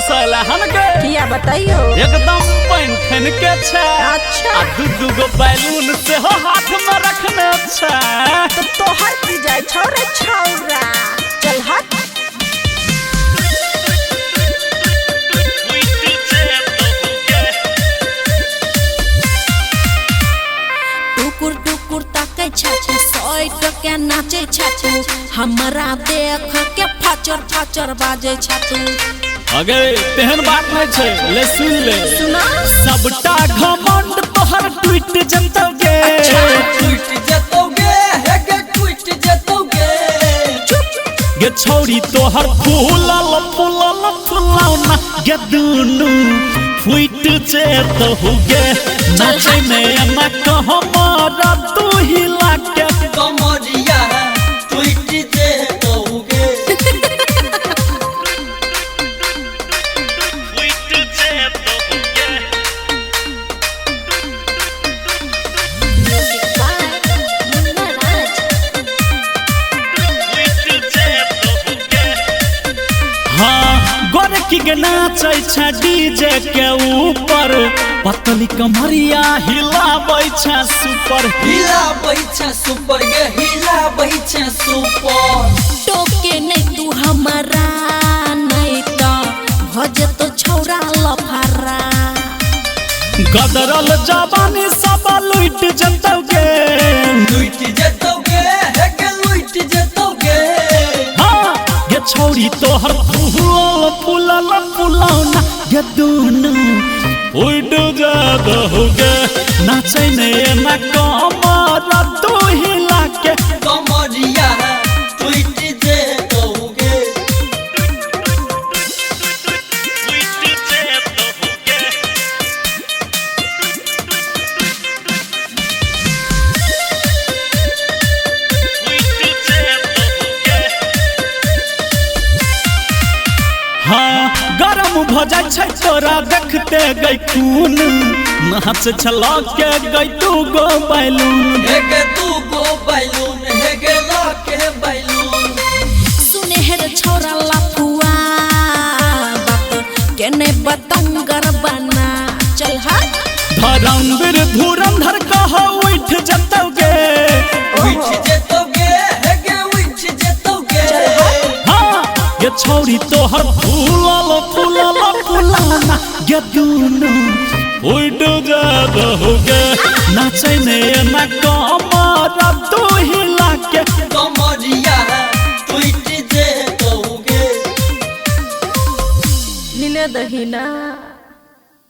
सलहन के किया बताइयो एकदम पैंथन के छे। अच्छा दू गो बैलून से हो हाथ में रखने छे। तो तोहर की जाय छोरे छौरा चल हट। टुकुर टुकुर ताकै छाछे सोइट के नाचे छाछे हमरा देख के फाचर फाचर बाजे छाछे। अगे तेहन बात नहीं छे, ले सुन ले सुना सबटा घमंड तोहर टूट जतोगे। टूट जतोगे हे के टूट जतोगे। गे छौरी तोहर फूलल फूलल फुलौना गे दुनु फुट जतोगे। नाचे में ना कहमारा तू हिला के कमरिया टूट जतोगे। गोरकी के नाचे छे डीजे के ऊपर पतली कमरिया हिलाबै छे सुपर। हिला बैठा सुपर गे हिला बैठा सुपर। टोके नहीं तू हमारा नहीं तो भजे तो छौरा लफारा। गदरल जवानी सब लुट जतोगे। लूट जतोगे हे के लूट जतोगे। हाँ गे छौरी तोहर फूलल फूलल फुलौना गे दुनु उड़ जतोगे। नाचे में ना कमरा तू हिला के कमरिया टूट जतोगे। हाँ गरम भ जाय छै तोरा देखते गई खून। नाच छला के गई तू गो बैलून। हे के तू गो बैलून हे के लाके बैलून। सुने हेर छौरा लफुआ बात केने बतंगर बना चल हट। धरमवीर धुरंधर कह उठ जतोगे। उठ जतोगे हे के उठ जतोगे। हाँ ये छौरी तोहर फूलल फूलल फुलौना गे दुनु उड़ जतोगे। नाचे में ना कमरा तू हिला के कमरिया टूट जतोगे। नीले दहीना।